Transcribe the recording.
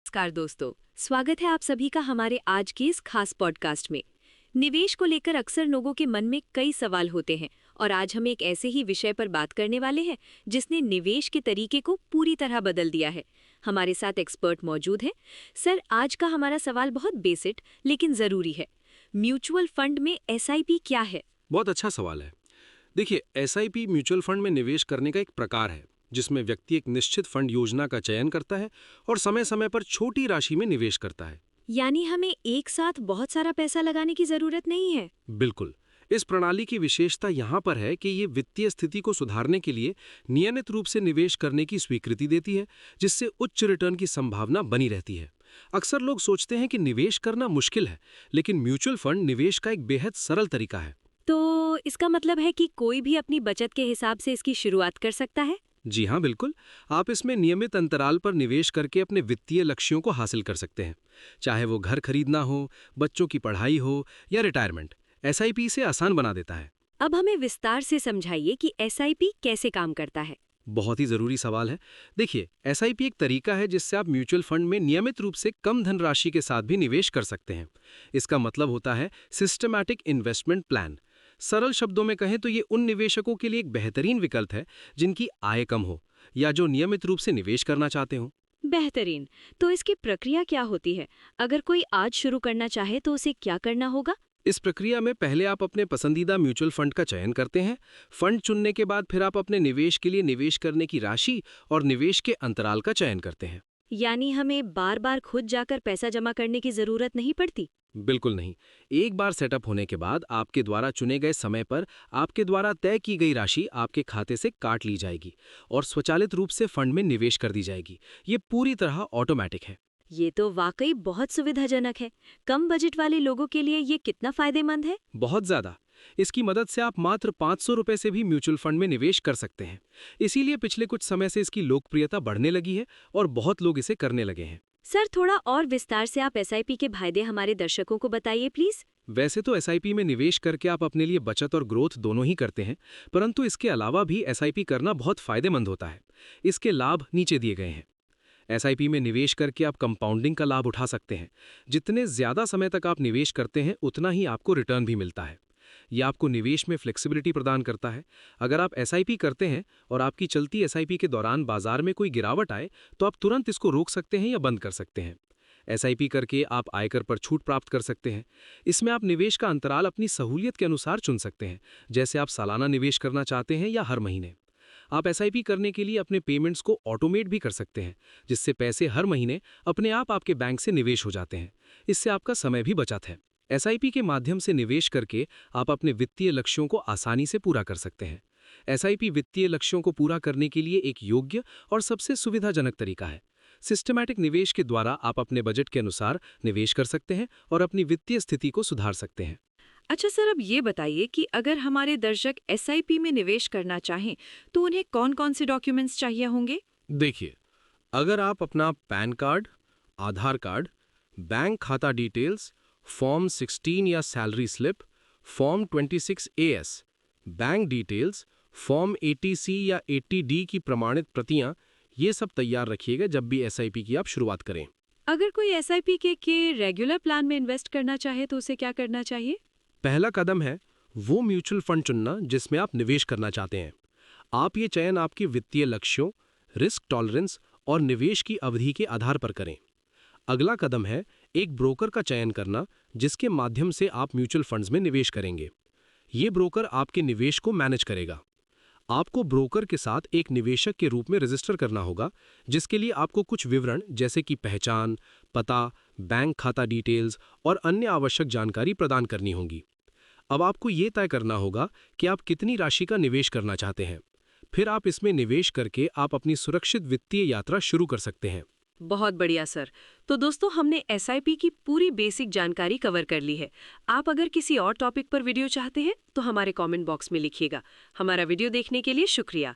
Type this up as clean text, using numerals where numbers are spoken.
नमस्कार दोस्तों, स्वागत है आप सभी का हमारे आज के इस खास पॉडकास्ट में। निवेश को लेकर अक्सर लोगों के मन में कई सवाल होते हैं और आज हम एक ऐसे ही विषय पर बात करने वाले हैं जिसने निवेश के तरीके को पूरी तरह बदल दिया है। हमारे साथ एक्सपर्ट मौजूद हैं। सर, आज का हमारा सवाल बहुत बेसिक लेकिन जरूरी है। म्यूचुअल फंड में एसआईपी क्या है? बहुत अच्छा सवाल है। देखिए, एसआईपी म्यूचुअल फंड में निवेश करने का एक प्रकार है जिसमें व्यक्ति एक निश्चित फंड योजना का चयन करता है और समय समय पर छोटी राशि में निवेश करता है। यानी हमें एक साथ बहुत सारा पैसा लगाने की जरूरत नहीं है। बिल्कुल। इस प्रणाली की विशेषता यहाँ पर है कि ये वित्तीय स्थिति को सुधारने के लिए नियमित रूप से निवेश करने की स्वीकृति देती है, जिससे उच्च रिटर्न की संभावना बनी रहती है। अक्सर लोग सोचते हैं कि निवेश करना मुश्किल है, लेकिन म्यूचुअल फंड निवेश का एक बेहद सरल तरीका है। तो इसका मतलब है कि कोई भी अपनी बचत के हिसाब से इसकी शुरुआत कर सकता है? जी हाँ, बिल्कुल। आप इसमें नियमित अंतराल पर निवेश करके अपने वित्तीय लक्ष्यों को हासिल कर सकते हैं। चाहे वो घर खरीदना हो, बच्चों की पढ़ाई हो या रिटायरमेंट, एसआईपी इसे आसान बना देता है। अब हमें विस्तार से समझाइए कि एसआईपी कैसे काम करता है। बहुत ही जरूरी सवाल है। देखिए, एसआईपी एक तरीका है जिससे आप म्यूचुअल फंड में नियमित रूप से कम धनराशि के साथ भी निवेश कर सकते हैं। इसका मतलब होता है सिस्टमैटिक इन्वेस्टमेंट प्लान। सरल शब्दों में कहें तो ये उन निवेशकों के लिए एक बेहतरीन विकल्प है जिनकी आय कम हो या जो नियमित रूप से निवेश करना चाहते हो। बेहतरीन। तो इसकी प्रक्रिया क्या होती है? अगर कोई आज शुरू करना चाहे तो उसे क्या करना होगा? इस प्रक्रिया में पहले आप अपने पसंदीदा म्यूचुअल फंड का चयन करते हैं। फंड चुनने के बाद फिर आप अपने निवेश के लिए निवेश करने की राशि और निवेश के अंतराल का चयन करते हैं। यानी हमें बार बार खुद जाकर पैसा जमा करने की जरूरत नहीं पड़ती? बिल्कुल नहीं। एक बार सेटअप होने के बाद आपके द्वारा चुने गए समय पर आपके द्वारा तय की गई राशि आपके खाते से काट ली जाएगी और स्वचालित रूप से फंड में निवेश कर दी जाएगी। ये पूरी तरह ऑटोमेटिक है। ये तो वाकई बहुत सुविधाजनक है। कम बजट वाले लोगों के लिए ये कितना फायदेमंद है? बहुत ज्यादा। इसकी मदद से आप मात्र 500 रुपए से भी म्यूचुअल फंड में निवेश कर सकते हैं। इसीलिए पिछले कुछ समय से इसकी लोकप्रियता बढ़ने लगी है और बहुत लोग इसे करने लगे हैं। सर, थोड़ा और विस्तार से आप एसआईपी के फायदे हमारे दर्शकों को बताइए प्लीज। वैसे तो एसआईपी में निवेश करके आप अपने लिए बचत और ग्रोथ दोनों ही करते हैं, परंतु इसके अलावा भी एसआईपी करना बहुत फायदेमंद होता है। इसके लाभ नीचे दिए गए हैं। एसआईपी में निवेश करके आप कंपाउंडिंग का लाभ उठा सकते हैं। जितने ज्यादा समय तक आप निवेश करते हैं उतना ही आपको रिटर्न भी मिलता है। यह आपको निवेश में फ्लेक्सिबिलिटी प्रदान करता है। अगर आप एसआईपी करते हैं और आपकी चलती एसआईपी के दौरान बाजार में कोई गिरावट आए तो आप तुरंत इसको रोक सकते हैं या बंद कर सकते हैं। एसआईपी करके आप आयकर पर छूट प्राप्त कर सकते हैं। इसमें आप निवेश का अंतराल अपनी सहूलियत के अनुसार चुन सकते हैं, जैसे आप सालाना निवेश करना चाहते हैं या हर महीने। आप एसआईपी करने के लिए अपने पेमेंट्स को ऑटोमेट भी कर सकते हैं, जिससे पैसे हर महीने अपने आप आपके बैंक से निवेश हो जाते हैं। इससे आपका समय भी बचत है। एसआईपी के माध्यम से निवेश करके आप अपने वित्तीय लक्ष्यों को आसानी से पूरा कर सकते हैं। एसआईपी वित्तीय लक्ष्यों को पूरा करने के लिए एक योग्य और सबसे सुविधाजनक तरीका है। सिस्टमैटिक निवेश के द्वारा आप अपने बजट के अनुसार निवेश कर सकते हैं और अपनी वित्तीय स्थिति को सुधार सकते हैं। अच्छा सर, अब ये बताइए कि अगर हमारे दर्शक एसआईपी में निवेश करना चाहें तो उन्हें कौन-कौन से डॉक्यूमेंट्स चाहिए होंगे? देखिए, अगर आप अपना पैन कार्ड, आधार कार्ड, बैंक खाता डिटेल्स, फॉर्म 16 या salary slip, form 26AS, bank details, form 80C या 80D की प्रमाणित प्रतियां, ये सब तैयार रखिएगा जब भी एसआईपी की आप शुरुआत करें। अगर कोई एसआईपी के रेगुलर प्लान में इन्वेस्ट करना चाहे तो उसे क्या करना चाहिए? पहला कदम है वो म्यूचुअल फंड चुनना जिसमें आप निवेश करना चाहते हैं। आप ये चयन आपके वित्तीय लक्ष्यों, रिस्क टॉलरेंस और निवेश की अवधि के आधार पर करें। अगला कदम है एक ब्रोकर का चयन करना जिसके माध्यम से आप म्यूचुअल फंड्स में निवेश करेंगे। ये ब्रोकर आपके निवेश को मैनेज करेगा। आपको ब्रोकर के साथ एक निवेशक के रूप में रजिस्टर करना होगा, जिसके लिए आपको कुछ विवरण जैसे कि पहचान, पता, बैंक खाता डिटेल्स और अन्य आवश्यक जानकारी प्रदान करनी होगी। अब आपको ये तय करना होगा कि आप कितनी राशि का निवेश करना चाहते हैं। फिर आप इसमें निवेश करके आप अपनी सुरक्षित वित्तीय यात्रा शुरू कर सकते हैं। बहुत बढ़िया सर। तो दोस्तों, हमने एसआईपी की पूरी बेसिक जानकारी कवर कर ली है। आप अगर किसी और टॉपिक पर वीडियो चाहते हैं तो हमारे कमेंट बॉक्स में लिखिएगा। हमारा वीडियो देखने के लिए शुक्रिया।